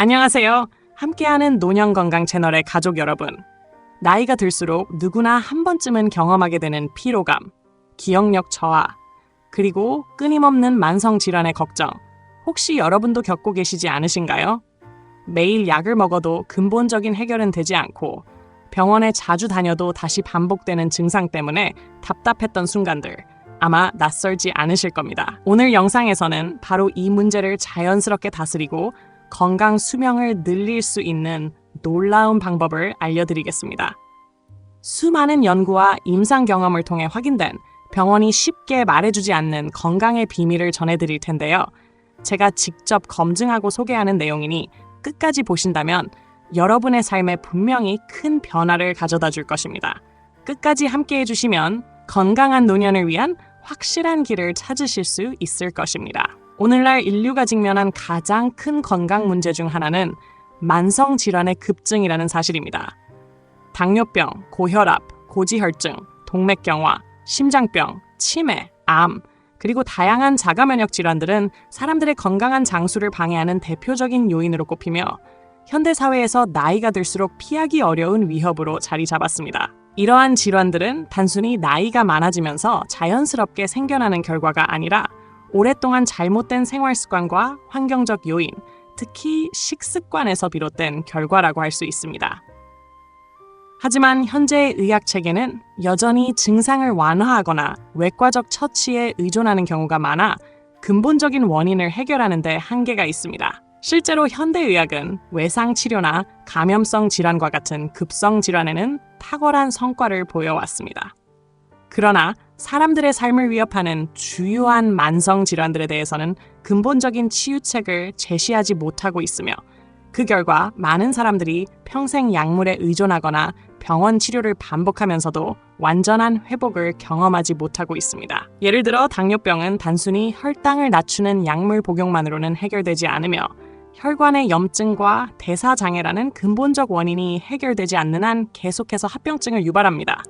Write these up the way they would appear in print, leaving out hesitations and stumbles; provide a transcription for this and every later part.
안녕하세요. 함께하는 노년건강 채널의 가족 여러분. 나이가 들수록 누구나 한 번쯤은 경험하게 되는 피로감, 기억력 저하, 그리고 끊임없는 만성질환의 걱정. 혹시 여러분도 겪고 계시지 않으신가요? 매일 약을 먹어도 근본적인 해결은 되지 않고 병원에 자주 다녀도 다시 반복되는 증상 때문에 답답했던 순간들. 아마 낯설지 않으실 겁니다. 오늘 영상에서는 바로 이 문제를 자연스럽게 다스리고 건강 수명을 늘릴 수 있는 놀라운 방법을 알려드리겠습니다. 수많은 연구와 임상 경험을 통해 확인된 병원이 쉽게 말해주지 않는 건강의 비밀을 전해드릴 텐데요. 제가 직접 검증하고 소개하는 내용이니 끝까지 보신다면 여러분의 삶에 분명히 큰 변화를 가져다 줄 것입니다. 끝까지 함께 해주시면 건강한 노년을 위한 확실한 길을 찾으실 수 있을 것입니다. 오늘날 인류가 직면한 가장 큰 건강 문제 중 하나는 만성질환의 급증이라는 사실입니다. 당뇨병, 고혈압, 고지혈증, 동맥경화, 심장병, 치매, 암, 그리고 다양한 자가면역 질환들은 사람들의 건강한 장수를 방해하는 대표적인 요인으로 꼽히며 현대사회에서 나이가 들수록 피하기 어려운 위협으로 자리 잡았습니다. 이러한 질환들은 단순히 나이가 많아지면서 자연스럽게 생겨나는 결과가 아니라 오랫동안 잘못된 생활 습관과 환경적 요인, 특히 식습관에서 비롯된 결과라고 할 수 있습니다. 하지만 현재의 의학 체계는 여전히 증상을 완화하거나 외과적 처치에 의존하는 경우가 많아 근본적인 원인을 해결하는 데 한계가 있습니다. 실제로 현대의학은 외상치료나 감염성 질환과 같은 급성 질환에는 탁월한 성과를 보여왔습니다. 그러나 사람들의 삶을 위협하는 주요한 만성 질환들에 대해서는 근본적인 치유책을 제시하지 못하고 있으며 그 결과 많은 사람들이 평생 약물에 의존하거나 병원 치료를 반복하면서도 완전한 회복을 경험하지 못하고 있습니다. 예를 들어 당뇨병은 단순히 혈당을 낮추는 약물 복용만으로는 해결되지 않으며 혈관의 염증과 대사장애라는 근본적 원인이 해결되지 않는 한 계속해서 합병증을 유발합니다.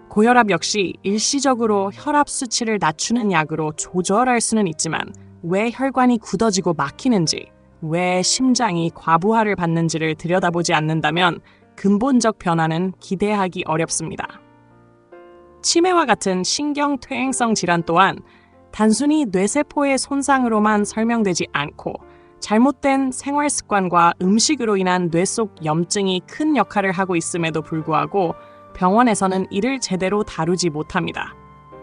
고혈압 역시 일시적으로 혈압 수치를 낮추는 약으로 조절할 수는 있지만 왜 혈관이 굳어지고 막히는지, 왜 심장이 과부하를 받는지를 들여다보지 않는다면 근본적 변화는 기대하기 어렵습니다. 치매와 같은 신경퇴행성 질환 또한 단순히 뇌세포의 손상으로만 설명되지 않고 잘못된 생활 습관과 음식으로 인한 뇌 속 염증이 큰 역할을 하고 있음에도 불구하고 병원에서는 이를 제대로 다루지 못합니다.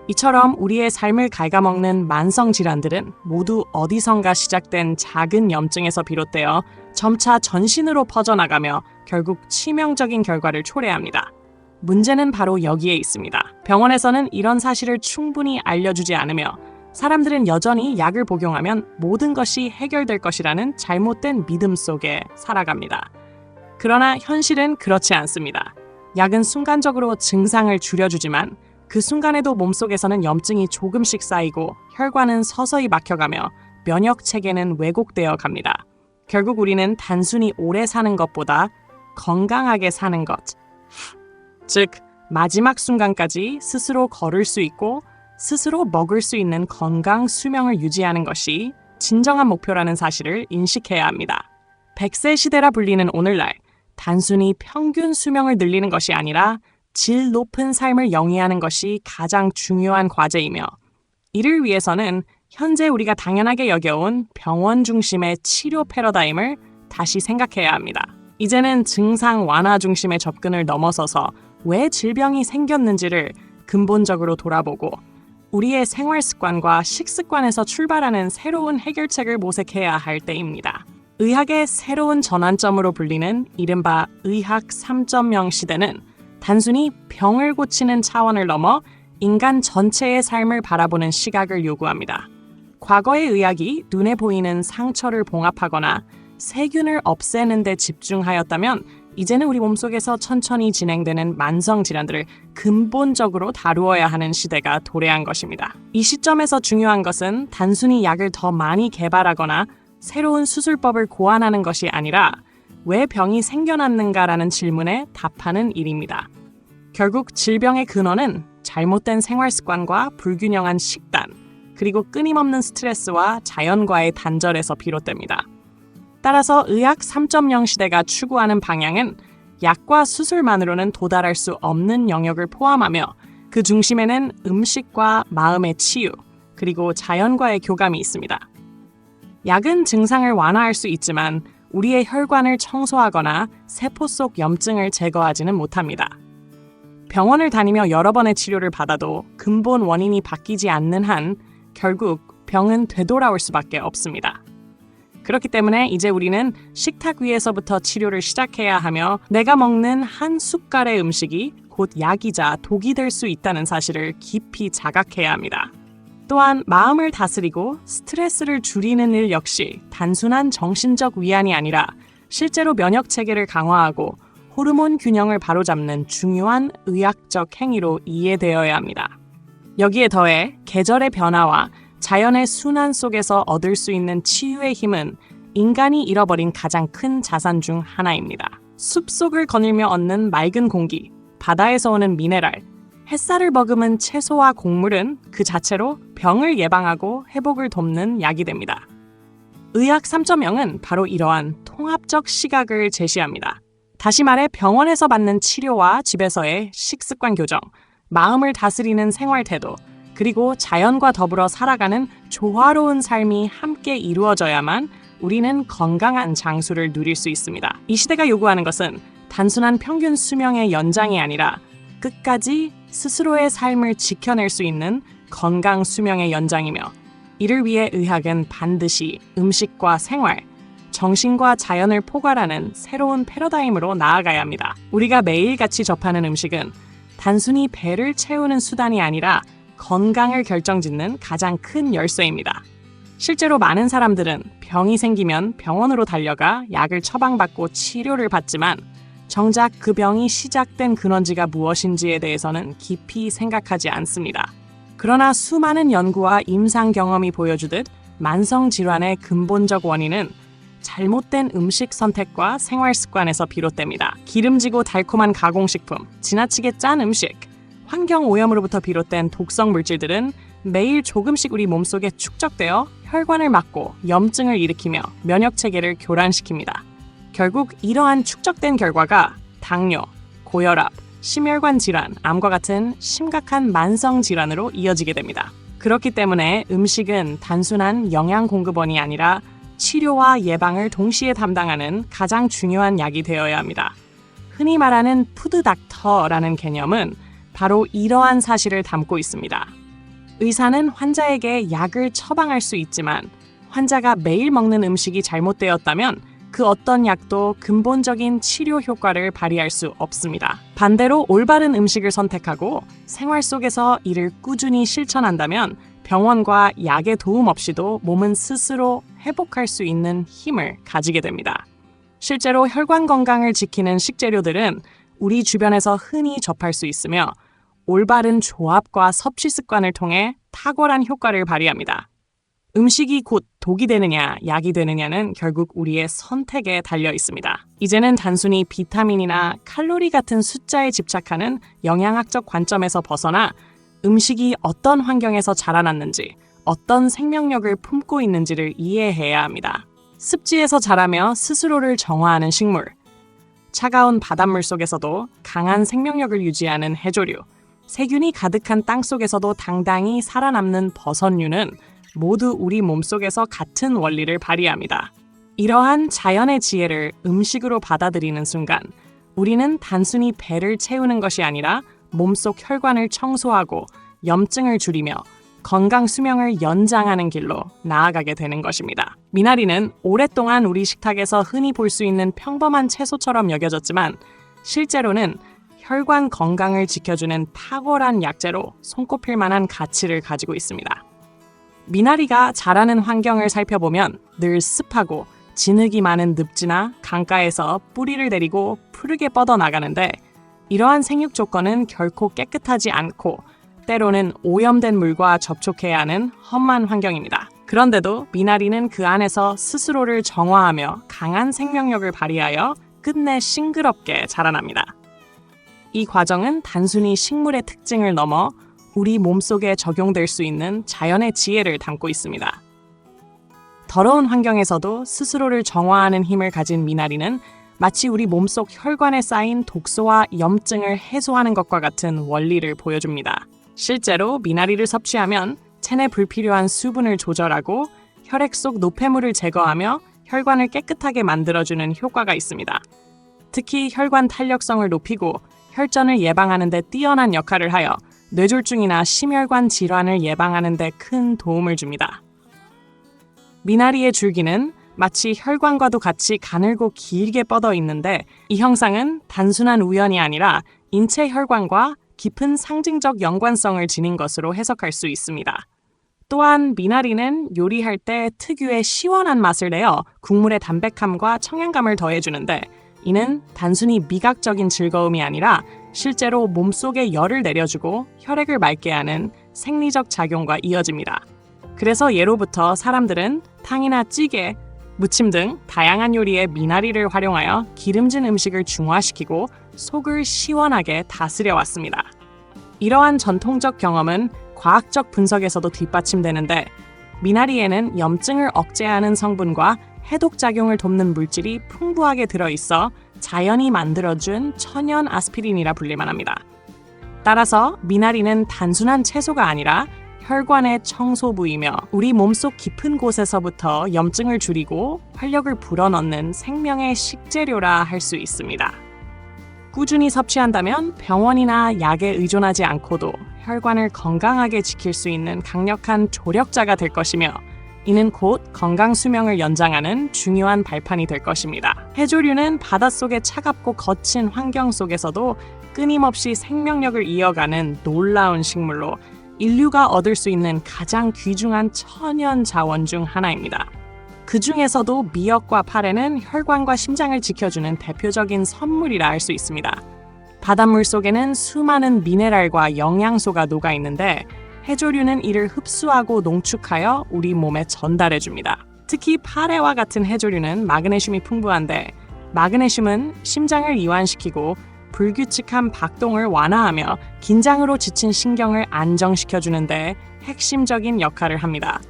이처럼 우리의 삶을 갉아먹는 만성 질환들은 모두 어디선가 시작된 작은 염증에서 비롯되어 점차 전신으로 퍼져나가며 결국 치명적인 결과를 초래합니다. 문제는 바로 여기에 있습니다. 병원에서는 이런 사실을 충분히 알려주지 않으며 사람들은 여전히 약을 복용하면 모든 것이 해결될 것이라는 잘못된 믿음 속에 살아갑니다. 그러나 현실은 그렇지 않습니다. 약은 순간적으로 증상을 줄여주지만 그 순간에도 몸속에서는 염증이 조금씩 쌓이고 혈관은 서서히 막혀가며 면역 체계는 왜곡되어 갑니다. 결국 우리는 단순히 오래 사는 것보다 건강하게 사는 것, 즉 마지막 순간까지 스스로 걸을 수 있고 스스로 먹을 수 있는 건강 수명을 유지하는 것이 진정한 목표라는 사실을 인식해야 합니다. 100세 시대라 불리는 오늘날 단순히 평균 수명을 늘리는 것이 아니라 질 높은 삶을 영위하는 것이 가장 중요한 과제이며 이를 위해서는 현재 우리가 당연하게 여겨온 병원 중심의 치료 패러다임을 다시 생각해야 합니다. 이제는 증상 완화 중심의 접근을 넘어서서 왜 질병이 생겼는지를 근본적으로 돌아보고 우리의 생활 습관과 식습관에서 출발하는 새로운 해결책을 모색해야 할 때입니다. 의학의 새로운 전환점으로 불리는 이른바 의학 3.0 시대는 단순히 병을 고치는 차원을 넘어 인간 전체의 삶을 바라보는 시각을 요구합니다. 과거의 의학이 눈에 보이는 상처를 봉합하거나 세균을 없애는 데 집중하였다면 이제는 우리 몸속에서 천천히 진행되는 만성 질환들을 근본적으로 다루어야 하는 시대가 도래한 것입니다. 이 시점에서 중요한 것은 단순히 약을 더 많이 개발하거나 새로운 수술법을 고안하는 것이 아니라 왜 병이 생겨났는가라는 질문에 답하는 일입니다. 결국 질병의 근원은 잘못된 생활 습관과 불균형한 식단, 그리고 끊임없는 스트레스와 자연과의 단절에서 비롯됩니다. 따라서 의학 3.0 시대가 추구하는 방향은 약과 수술만으로는 도달할 수 없는 영역을 포함하며 그 중심에는 음식과 마음의 치유, 그리고 자연과의 교감이 있습니다. 약은 증상을 완화할 수 있지만 우리의 혈관을 청소하거나 세포 속 염증을 제거하지는 못합니다. 병원을 다니며 여러 번의 치료를 받아도 근본 원인이 바뀌지 않는 한 결국 병은 되돌아올 수밖에 없습니다. 그렇기 때문에 이제 우리는 식탁 위에서부터 치료를 시작해야 하며 내가 먹는 한 숟갈의 음식이 곧 약이자 독이 될 수 있다는 사실을 깊이 자각해야 합니다. 또한 마음을 다스리고 스트레스를 줄이는 일 역시 단순한 정신적 위안이 아니라 실제로 면역 체계를 강화하고 호르몬 균형을 바로잡는 중요한 의학적 행위로 이해되어야 합니다. 여기에 더해 계절의 변화와 자연의 순환 속에서 얻을 수 있는 치유의 힘은 인간이 잃어버린 가장 큰 자산 중 하나입니다. 숲속을 거닐며 얻는 맑은 공기, 바다에서 오는 미네랄, 햇살을 머금은 채소와 곡물은 그 자체로 병을 예방하고 회복을 돕는 약이 됩니다. 의학 3.0은 바로 이러한 통합적 시각을 제시합니다. 다시 말해 병원에서 받는 치료와 집에서의 식습관 교정, 마음을 다스리는 생활 태도, 그리고 자연과 더불어 살아가는 조화로운 삶이 함께 이루어져야만 우리는 건강한 장수를 누릴 수 있습니다. 이 시대가 요구하는 것은 단순한 평균 수명의 연장이 아니라 끝까지 스스로의 삶을 지켜낼 수 있는 건강 수명의 연장이며 이를 위해 의학은 반드시 음식과 생활, 정신과 자연을 포괄하는 새로운 패러다임으로 나아가야 합니다. 우리가 매일같이 접하는 음식은 단순히 배를 채우는 수단이 아니라 건강을 결정짓는 가장 큰 열쇠입니다. 실제로 많은 사람들은 병이 생기면 병원으로 달려가 약을 처방받고 치료를 받지만 정작 그 병이 시작된 근원지가 무엇인지에 대해서는 깊이 생각하지 않습니다. 그러나 수많은 연구와 임상 경험이 보여주듯 만성 질환의 근본적 원인은 잘못된 음식 선택과 생활 습관에서 비롯됩니다. 기름지고 달콤한 가공식품, 지나치게 짠 음식, 환경 오염으로부터 비롯된 독성 물질들은 매일 조금씩 우리 몸속에 축적되어 혈관을 막고 염증을 일으키며 면역 체계를 교란시킵니다. 결국 이러한 축적된 결과가 당뇨, 고혈압, 심혈관 질환, 암과 같은 심각한 만성 질환으로 이어지게 됩니다. 그렇기 때문에 음식은 단순한 영양 공급원이 아니라 치료와 예방을 동시에 담당하는 가장 중요한 약이 되어야 합니다. 흔히 말하는 푸드 닥터라는 개념은 바로 이러한 사실을 담고 있습니다. 의사는 환자에게 약을 처방할 수 있지만 환자가 매일 먹는 음식이 잘못되었다면 그 어떤 약도 근본적인 치료 효과를 발휘할 수 없습니다. 반대로 올바른 음식을 선택하고 생활 속에서 이를 꾸준히 실천한다면 병원과 약의 도움 없이도 몸은 스스로 회복할 수 있는 힘을 가지게 됩니다. 실제로 혈관 건강을 지키는 식재료들은 우리 주변에서 흔히 접할 수 있으며 올바른 조합과 섭취 습관을 통해 탁월한 효과를 발휘합니다. 음식이 곧 독이 되느냐, 약이 되느냐는 결국 우리의 선택에 달려 있습니다. 이제는 단순히 비타민이나 칼로리 같은 숫자에 집착하는 영양학적 관점에서 벗어나 음식이 어떤 환경에서 자라났는지, 어떤 생명력을 품고 있는지를 이해해야 합니다. 습지에서 자라며 스스로를 정화하는 식물, 차가운 바닷물 속에서도 강한 생명력을 유지하는 해조류, 세균이 가득한 땅 속에서도 당당히 살아남는 버섯류는 모두 우리 몸속에서 같은 원리를 발휘합니다. 이러한 자연의 지혜를 음식으로 받아들이는 순간 우리는 단순히 배를 채우는 것이 아니라 몸속 혈관을 청소하고 염증을 줄이며 건강 수명을 연장하는 길로 나아가게 되는 것입니다. 미나리는 오랫동안 우리 식탁에서 흔히 볼 수 있는 평범한 채소처럼 여겨졌지만 실제로는 혈관 건강을 지켜주는 탁월한 약재로 손꼽힐 만한 가치를 가지고 있습니다. 미나리가 자라는 환경을 살펴보면 늘 습하고 진흙이 많은 늪지나 강가에서 뿌리를 내리고 푸르게 뻗어나가는데 이러한 생육 조건은 결코 깨끗하지 않고 때로는 오염된 물과 접촉해야 하는 험한 환경입니다. 그런데도 미나리는 그 안에서 스스로를 정화하며 강한 생명력을 발휘하여 끝내 싱그럽게 자라납니다. 이 과정은 단순히 식물의 특징을 넘어 우리 몸속에 적용될 수 있는 자연의 지혜를 담고 있습니다. 더러운 환경에서도 스스로를 정화하는 힘을 가진 미나리는 마치 우리 몸속 혈관에 쌓인 독소와 염증을 해소하는 것과 같은 원리를 보여줍니다. 실제로 미나리를 섭취하면 체내 불필요한 수분을 조절하고 혈액 속 노폐물을 제거하며 혈관을 깨끗하게 만들어주는 효과가 있습니다. 특히 혈관 탄력성을 높이고 혈전을 예방하는 데 뛰어난 역할을 하여 뇌졸중이나 심혈관 질환을 예방하는 데 큰 도움을 줍니다. 미나리의 줄기는 마치 혈관과도 같이 가늘고 길게 뻗어 있는데 이 형상은 단순한 우연이 아니라 인체 혈관과 깊은 상징적 연관성을 지닌 것으로 해석할 수 있습니다. 또한 미나리는 요리할 때 특유의 시원한 맛을 내어 국물의 담백함과 청량감을 더해주는데 이는 단순히 미각적인 즐거움이 아니라 실제로 몸속에 열을 내려주고 혈액을 맑게 하는 생리적 작용과 이어집니다. 그래서 예로부터 사람들은 탕이나 찌개, 무침 등 다양한 요리에 미나리를 활용하여 기름진 음식을 중화시키고 속을 시원하게 다스려 왔습니다. 이러한 전통적 경험은 과학적 분석에서도 뒷받침되는데 미나리에는 염증을 억제하는 성분과 해독작용을 돕는 물질이 풍부하게 들어있어 자연이 만들어준 천연 아스피린이라 불릴만 합니다. 따라서 미나리는 단순한 채소가 아니라 혈관의 청소부이며 우리 몸속 깊은 곳에서부터 염증을 줄이고 활력을 불어넣는 생명의 식재료라 할 수 있습니다. 꾸준히 섭취한다면 병원이나 약에 의존하지 않고도 혈관을 건강하게 지킬 수 있는 강력한 조력자가 될 것이며 이는 곧 건강 수명을 연장하는 중요한 발판이 될 것입니다. 해조류는 바닷속의 차갑고 거친 환경 속에서도 끊임없이 생명력을 이어가는 놀라운 식물로 인류가 얻을 수 있는 가장 귀중한 천연 자원 중 하나입니다. 그 중에서도 미역과 파래는 혈관과 심장을 지켜주는 대표적인 선물이라 할 수 있습니다. 바닷물 속에는 수많은 미네랄과 영양소가 녹아 있는데 해조류는 이를 흡수하고 농축하여 우리 몸에 전달해줍니다. 특히 파래와 같은 해조류는 마그네슘이 풍부한데 마그네슘은 심장을 이완시키고 불규칙한 박동을 완화하며 긴장으로 지친 신경을 안정시켜주는데 핵심적인 역할을 합니다.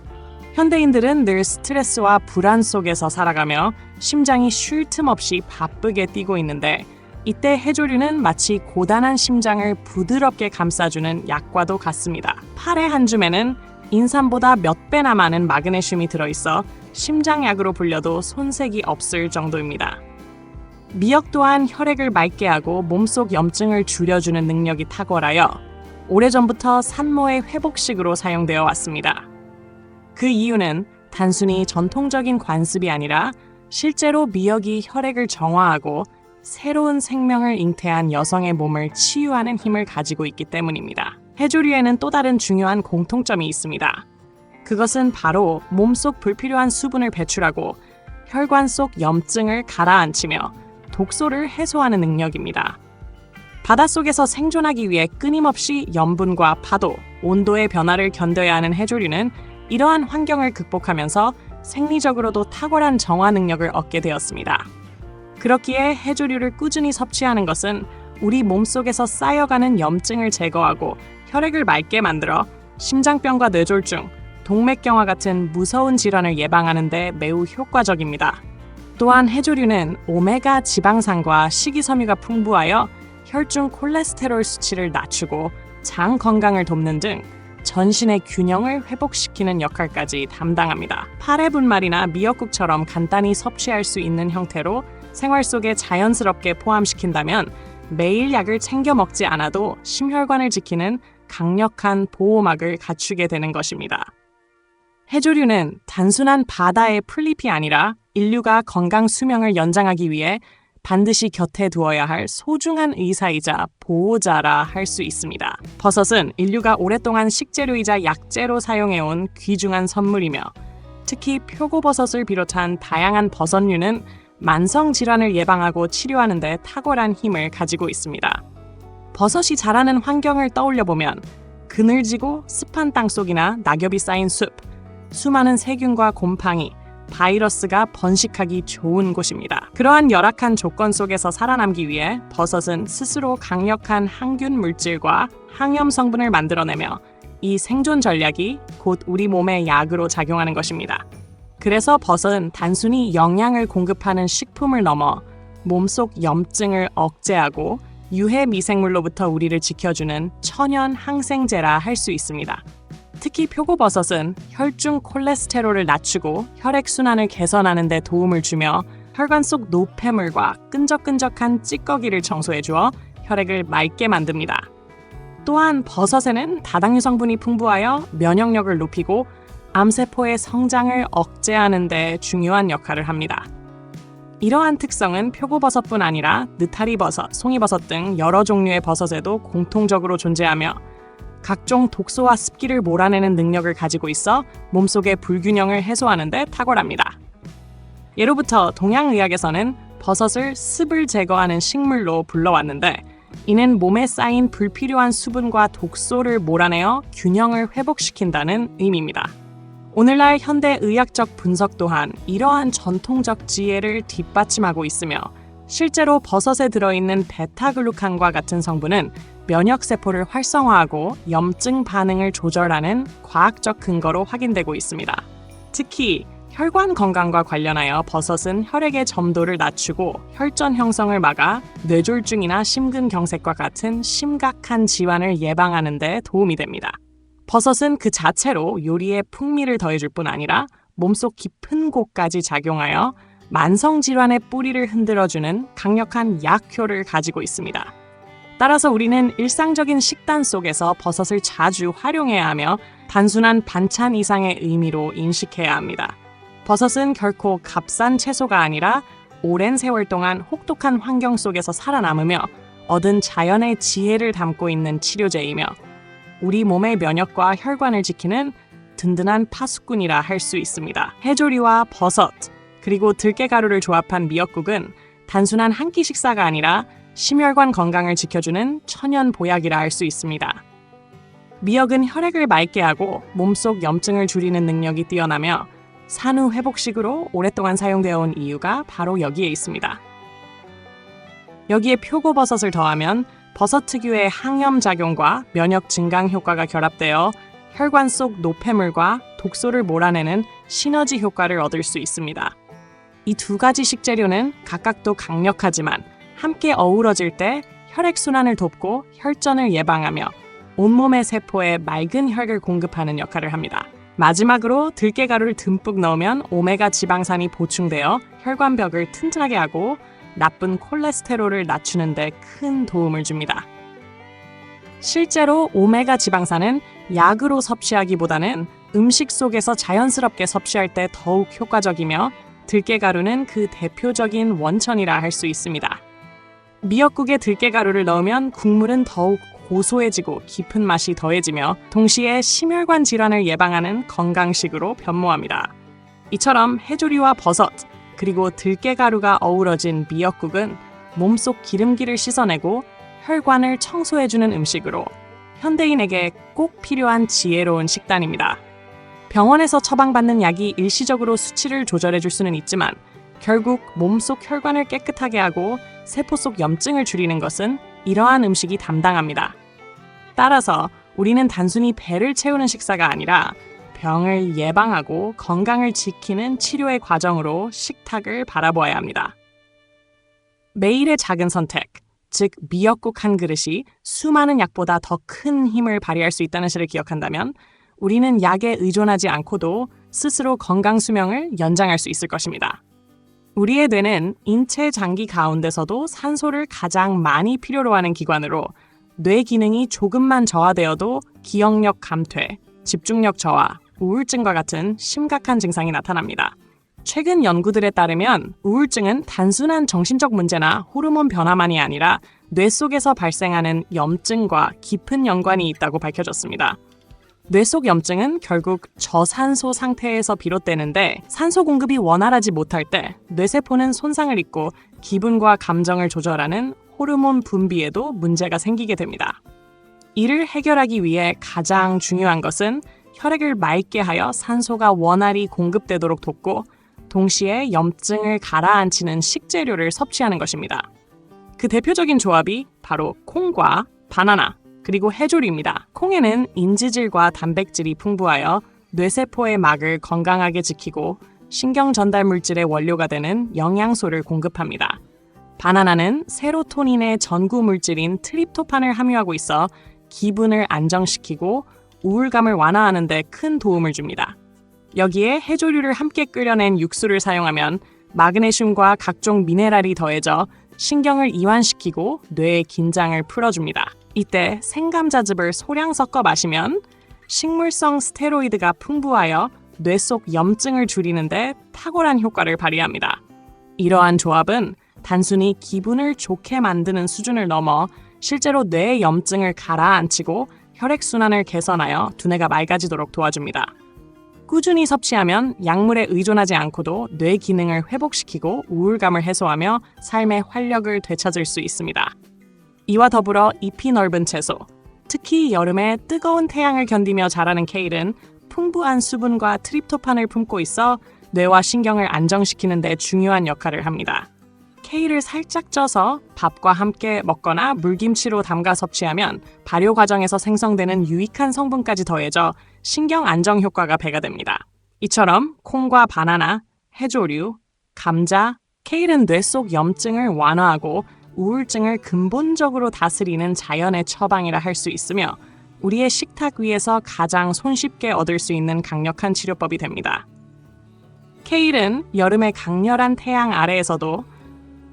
현대인들은 늘 스트레스와 불안 속에서 살아가며 심장이 쉴 틈 없이 바쁘게 뛰고 있는데 이때 해조류는 마치 고단한 심장을 부드럽게 감싸주는 약과도 같습니다. 파래 한 줌에는 인삼보다 몇 배나 많은 마그네슘이 들어있어 심장약으로 불려도 손색이 없을 정도입니다. 미역 또한 혈액을 맑게 하고 몸속 염증을 줄여주는 능력이 탁월하여 오래전부터 산모의 회복식으로 사용되어 왔습니다. 그 이유는 단순히 전통적인 관습이 아니라 실제로 미역이 혈액을 정화하고 새로운 생명을 잉태한 여성의 몸을 치유하는 힘을 가지고 있기 때문입니다. 해조류에는 또 다른 중요한 공통점이 있습니다. 그것은 바로 몸속 불필요한 수분을 배출하고 혈관 속 염증을 가라앉히며 독소를 해소하는 능력입니다. 바닷속에서 생존하기 위해 끊임없이 염분과 파도, 온도의 변화를 견뎌야 하는 해조류는 이러한 환경을 극복하면서 생리적으로도 탁월한 정화 능력을 얻게 되었습니다. 그렇기에 해조류를 꾸준히 섭취하는 것은 우리 몸속에서 쌓여가는 염증을 제거하고 혈액을 맑게 만들어 심장병과 뇌졸중, 동맥경화 같은 무서운 질환을 예방하는 데 매우 효과적입니다. 또한 해조류는 오메가 지방산과 식이섬유가 풍부하여 혈중 콜레스테롤 수치를 낮추고 장 건강을 돕는 등 전신의 균형을 회복시키는 역할까지 담당합니다. 파래분말이나 미역국처럼 간단히 섭취할 수 있는 형태로 생활 속에 자연스럽게 포함시킨다면 매일 약을 챙겨 먹지 않아도 심혈관을 지키는 강력한 보호막을 갖추게 되는 것입니다. 해조류는 단순한 바다의 풀잎이 아니라 인류가 건강 수명을 연장하기 위해 반드시 곁에 두어야 할 소중한 의사이자 보호자라 할 수 있습니다. 버섯은 인류가 오랫동안 식재료이자 약재로 사용해온 귀중한 선물이며 특히 표고버섯을 비롯한 다양한 버섯류는 만성 질환을 예방하고 치료하는 데 탁월한 힘을 가지고 있습니다. 버섯이 자라는 환경을 떠올려보면 그늘지고 습한 땅속이나 낙엽이 쌓인 숲, 수많은 세균과 곰팡이, 바이러스가 번식하기 좋은 곳입니다. 그러한 열악한 조건 속에서 살아남기 위해 버섯은 스스로 강력한 항균 물질과 항염 성분을 만들어내며 이 생존 전략이 곧 우리 몸의 약으로 작용하는 것입니다. 그래서 버섯은 단순히 영양을 공급하는 식품을 넘어 몸속 염증을 억제하고 유해 미생물로부터 우리를 지켜주는 천연 항생제라 할 수 있습니다. 특히 표고버섯은 혈중 콜레스테롤을 낮추고 혈액순환을 개선하는 데 도움을 주며 혈관 속 노폐물과 끈적끈적한 찌꺼기를 청소해 주어 혈액을 맑게 만듭니다. 또한 버섯에는 다당류 성분이 풍부하여 면역력을 높이고 암세포의 성장을 억제하는 데 중요한 역할을 합니다. 이러한 특성은 표고버섯뿐 아니라 느타리버섯, 송이버섯 등 여러 종류의 버섯에도 공통적으로 존재하며 각종 독소와 습기를 몰아내는 능력을 가지고 있어 몸속의 불균형을 해소하는 데 탁월합니다. 예로부터 동양의학에서는 버섯을 습을 제거하는 식물로 불러왔는데 이는 몸에 쌓인 불필요한 수분과 독소를 몰아내어 균형을 회복시킨다는 의미입니다. 오늘날 현대 의학적 분석 또한 이러한 전통적 지혜를 뒷받침하고 있으며 실제로 버섯에 들어있는 베타글루칸과 같은 성분은 면역세포를 활성화하고 염증 반응을 조절하는 과학적 근거로 확인되고 있습니다. 특히 혈관 건강과 관련하여 버섯은 혈액의 점도를 낮추고 혈전 형성을 막아 뇌졸중이나 심근경색과 같은 심각한 질환을 예방하는 데 도움이 됩니다. 버섯은 그 자체로 요리에 풍미를 더해줄 뿐 아니라 몸속 깊은 곳까지 작용하여 만성질환의 뿌리를 흔들어주는 강력한 약효를 가지고 있습니다. 따라서 우리는 일상적인 식단 속에서 버섯을 자주 활용해야 하며 단순한 반찬 이상의 의미로 인식해야 합니다. 버섯은 결코 값싼 채소가 아니라 오랜 세월 동안 혹독한 환경 속에서 살아남으며 얻은 자연의 지혜를 담고 있는 치료제이며 우리 몸의 면역과 혈관을 지키는 든든한 파수꾼이라 할 수 있습니다. 해조류와 버섯, 그리고 들깨가루를 조합한 미역국은 단순한 한 끼 식사가 아니라 심혈관 건강을 지켜주는 천연 보약이라 할 수 있습니다. 미역은 혈액을 맑게 하고 몸속 염증을 줄이는 능력이 뛰어나며 산후 회복식으로 오랫동안 사용되어 온 이유가 바로 여기에 있습니다. 여기에 표고버섯을 더하면 버섯 특유의 항염작용과 면역 증강 효과가 결합되어 혈관 속 노폐물과 독소를 몰아내는 시너지 효과를 얻을 수 있습니다. 이 두 가지 식재료는 각각도 강력하지만 함께 어우러질 때 혈액순환을 돕고 혈전을 예방하며 온몸의 세포에 맑은 혈을 공급하는 역할을 합니다. 마지막으로 들깨가루를 듬뿍 넣으면 오메가 지방산이 보충되어 혈관벽을 튼튼하게 하고 나쁜 콜레스테롤을 낮추는 데 큰 도움을 줍니다. 실제로 오메가 지방산은 약으로 섭취하기보다는 음식 속에서 자연스럽게 섭취할 때 더욱 효과적이며 들깨가루는 그 대표적인 원천이라 할 수 있습니다. 미역국에 들깨가루를 넣으면 국물은 더욱 고소해지고 깊은 맛이 더해지며 동시에 심혈관 질환을 예방하는 건강식으로 변모합니다. 이처럼 해조류와 버섯, 그리고 들깨가루가 어우러진 미역국은 몸속 기름기를 씻어내고 혈관을 청소해주는 음식으로 현대인에게 꼭 필요한 지혜로운 식단입니다. 병원에서 처방받는 약이 일시적으로 수치를 조절해줄 수는 있지만 결국 몸속 혈관을 깨끗하게 하고 세포 속 염증을 줄이는 것은 이러한 음식이 담당합니다. 따라서 우리는 단순히 배를 채우는 식사가 아니라 병을 예방하고 건강을 지키는 치료의 과정으로 식탁을 바라보아야 합니다. 매일의 작은 선택, 즉 미역국 한 그릇이 수많은 약보다 더 큰 힘을 발휘할 수 있다는 사실을 기억한다면 우리는 약에 의존하지 않고도 스스로 건강 수명을 연장할 수 있을 것입니다. 우리의 뇌는 인체 장기 가운데서도 산소를 가장 많이 필요로 하는 기관으로 뇌 기능이 조금만 저하되어도 기억력 감퇴, 집중력 저하, 우울증과 같은 심각한 증상이 나타납니다. 최근 연구들에 따르면 우울증은 단순한 정신적 문제나 호르몬 변화만이 아니라 뇌 속에서 발생하는 염증과 깊은 연관이 있다고 밝혀졌습니다. 뇌 속 염증은 결국 저산소 상태에서 비롯되는데 산소 공급이 원활하지 못할 때 뇌세포는 손상을 입고 기분과 감정을 조절하는 호르몬 분비에도 문제가 생기게 됩니다. 이를 해결하기 위해 가장 중요한 것은 혈액을 맑게 하여 산소가 원활히 공급되도록 돕고 동시에 염증을 가라앉히는 식재료를 섭취하는 것입니다. 그 대표적인 조합이 바로 콩과 바나나, 그리고 해조류입니다. 콩에는 인지질과 단백질이 풍부하여 뇌세포의 막을 건강하게 지키고 신경 전달 물질의 원료가 되는 영양소를 공급합니다. 바나나는 세로토닌의 전구 물질인 트립토판을 함유하고 있어 기분을 안정시키고 우울감을 완화하는 데 큰 도움을 줍니다. 여기에 해조류를 함께 끓여낸 육수를 사용하면 마그네슘과 각종 미네랄이 더해져 신경을 이완시키고 뇌의 긴장을 풀어줍니다. 이때 생감자즙을 소량 섞어 마시면 식물성 스테로이드가 풍부하여 뇌 속 염증을 줄이는데 탁월한 효과를 발휘합니다. 이러한 조합은 단순히 기분을 좋게 만드는 수준을 넘어 실제로 뇌의 염증을 가라앉히고 혈액순환을 개선하여 두뇌가 맑아지도록 도와줍니다. 꾸준히 섭취하면 약물에 의존하지 않고도 뇌 기능을 회복시키고 우울감을 해소하며 삶의 활력을 되찾을 수 있습니다. 이와 더불어 잎이 넓은 채소, 특히 여름에 뜨거운 태양을 견디며 자라는 케일은 풍부한 수분과 트립토판을 품고 있어 뇌와 신경을 안정시키는 데 중요한 역할을 합니다. 케일을 살짝 쪄서 밥과 함께 먹거나 물김치로 담가 섭취하면 발효 과정에서 생성되는 유익한 성분까지 더해져 신경 안정 효과가 배가 됩니다. 이처럼 콩과 바나나, 해조류, 감자, 케일은 뇌 속 염증을 완화하고 우울증을 근본적으로 다스리는 자연의 처방이라 할 수 있으며 우리의 식탁 위에서 가장 손쉽게 얻을 수 있는 강력한 치료법이 됩니다. 케일은 여름의 강렬한 태양 아래에서도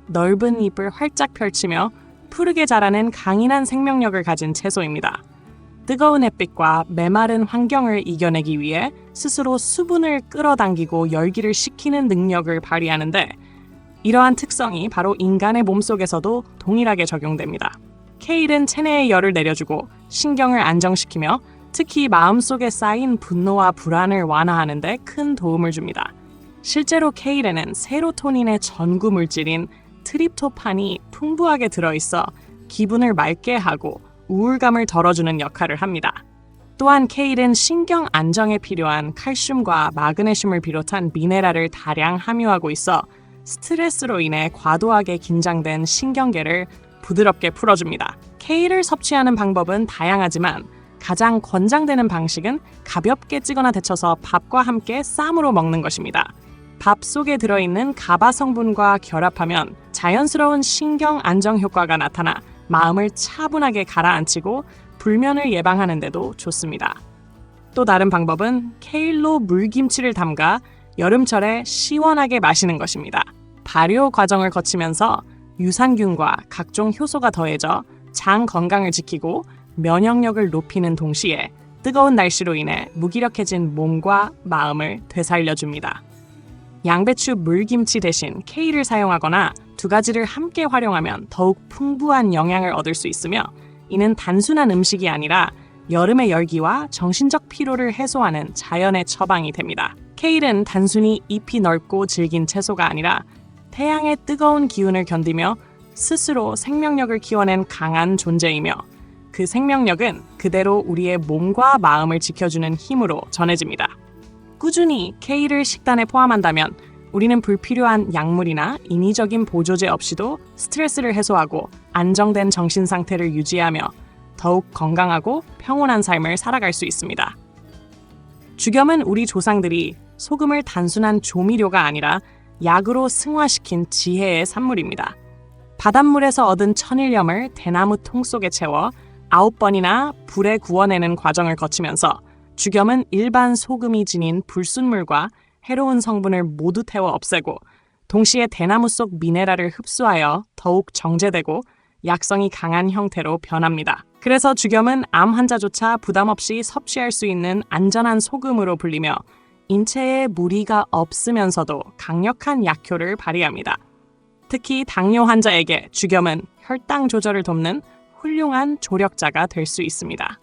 넓은 잎을 활짝 펼치며 푸르게 자라는 강인한 생명력을 가진 채소입니다. 뜨거운 햇빛과 메마른 환경을 이겨내기 위해 스스로 수분을 끌어당기고 열기를 식히는 능력을 발휘하는데 이러한 특성이 바로 인간의 몸속에서도 동일하게 적용됩니다. 케일은 체내의 열을 내려주고 신경을 안정시키며 특히 마음속에 쌓인 분노와 불안을 완화하는 데 큰 도움을 줍니다. 실제로 케일에는 세로토닌의 전구 물질인 트립토판이 풍부하게 들어있어 기분을 맑게 하고 우울감을 덜어주는 역할을 합니다. 또한 케일은 신경 안정에 필요한 칼슘과 마그네슘을 비롯한 미네랄을 다량 함유하고 있어 스트레스로 인해 과도하게 긴장된 신경계를 부드럽게 풀어줍니다. 케일을 섭취하는 방법은 다양하지만 가장 권장되는 방식은 가볍게 찌거나 데쳐서 밥과 함께 쌈으로 먹는 것입니다. 밥 속에 들어있는 가바 성분과 결합하면 자연스러운 신경 안정 효과가 나타나 마음을 차분하게 가라앉히고 불면을 예방하는 데도 좋습니다. 또 다른 방법은 케일로 물김치를 담가 여름철에 시원하게 마시는 것입니다. 발효 과정을 거치면서 유산균과 각종 효소가 더해져 장 건강을 지키고 면역력을 높이는 동시에 뜨거운 날씨로 인해 무기력해진 몸과 마음을 되살려줍니다. 양배추 물김치 대신 케일을 사용하거나 두 가지를 함께 활용하면 더욱 풍부한 영양을 얻을 수 있으며 이는 단순한 음식이 아니라 여름의 열기와 정신적 피로를 해소하는 자연의 처방이 됩니다. 케일은 단순히 잎이 넓고 질긴 채소가 아니라 태양의 뜨거운 기운을 견디며 스스로 생명력을 키워낸 강한 존재이며 그 생명력은 그대로 우리의 몸과 마음을 지켜주는 힘으로 전해집니다. 꾸준히 케일을 식단에 포함한다면 우리는 불필요한 약물이나 인위적인 보조제 없이도 스트레스를 해소하고 안정된 정신 상태를 유지하며 더욱 건강하고 평온한 삶을 살아갈 수 있습니다. 죽염은 우리 조상들이 소금을 단순한 조미료가 아니라 약으로 승화시킨 지혜의 산물입니다. 바닷물에서 얻은 천일염을 대나무 통 속에 채워 9번이나 불에 구워내는 과정을 거치면서 죽염은 일반 소금이 지닌 불순물과 해로운 성분을 모두 태워 없애고 동시에 대나무 속 미네랄을 흡수하여 더욱 정제되고 약성이 강한 형태로 변합니다. 그래서 죽염은 암 환자조차 부담 없이 섭취할 수 있는 안전한 소금으로 불리며 인체에 무리가 없으면서도 강력한 약효를 발휘합니다. 특히 당뇨 환자에게 죽염은 혈당 조절을 돕는 훌륭한 조력자가 될 수 있습니다.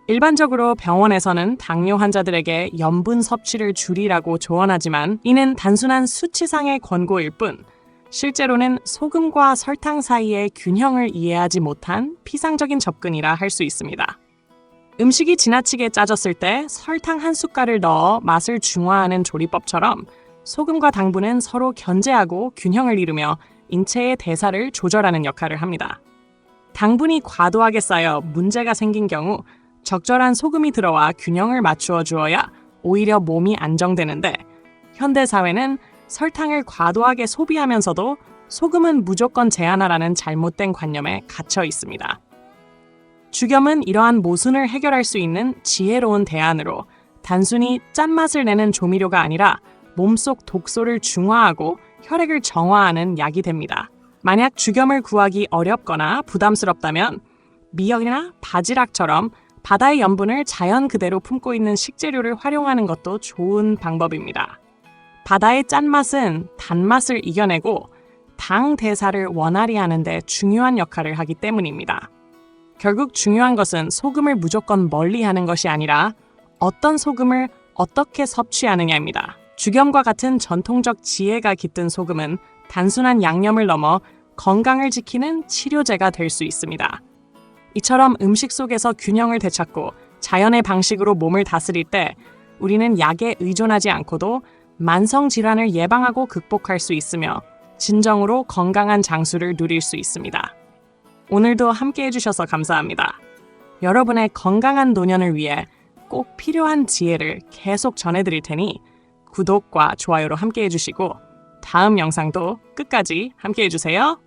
일반적으로 병원에서는 당뇨 환자들에게 염분 섭취를 줄이라고 조언하지만 이는 단순한 수치상의 권고일 뿐 실제로는 소금과 설탕 사이의 균형을 이해하지 못한 피상적인 접근이라 할 수 있습니다. 음식이 지나치게 짜졌을 때 설탕 한 숟갈을 넣어 맛을 중화하는 조리법처럼 소금과 당분은 서로 견제하고 균형을 이루며 인체의 대사를 조절하는 역할을 합니다. 당분이 과도하게 쌓여 문제가 생긴 경우 적절한 소금이 들어와 균형을 맞추어 주어야 오히려 몸이 안정되는데 현대 사회는 설탕을 과도하게 소비하면서도 소금은 무조건 제한하라는 잘못된 관념에 갇혀 있습니다. 죽염은 이러한 모순을 해결할 수 있는 지혜로운 대안으로 단순히 짠맛을 내는 조미료가 아니라 몸속 독소를 중화하고 혈액을 정화하는 약이 됩니다. 만약 죽염을 구하기 어렵거나 부담스럽다면 미역이나 바지락처럼 바다의 염분을 자연 그대로 품고 있는 식재료를 활용하는 것도 좋은 방법입니다. 바다의 짠맛은 단맛을 이겨내고 당 대사를 원활히 하는 데 중요한 역할을 하기 때문입니다. 결국 중요한 것은 소금을 무조건 멀리하는 것이 아니라 어떤 소금을 어떻게 섭취하느냐입니다. 죽염과 같은 전통적 지혜가 깃든 소금은 단순한 양념을 넘어 건강을 지키는 치료제가 될 수 있습니다. 이처럼 음식 속에서 균형을 되찾고 자연의 방식으로 몸을 다스릴 때 우리는 약에 의존하지 않고도 만성 질환을 예방하고 극복할 수 있으며 진정으로 건강한 장수를 누릴 수 있습니다. 오늘도 함께 해주셔서 감사합니다. 여러분의 건강한 노년을 위해 꼭 필요한 지혜를 계속 전해드릴 테니 구독과 좋아요로 함께 해주시고 다음 영상도 끝까지 함께 해주세요.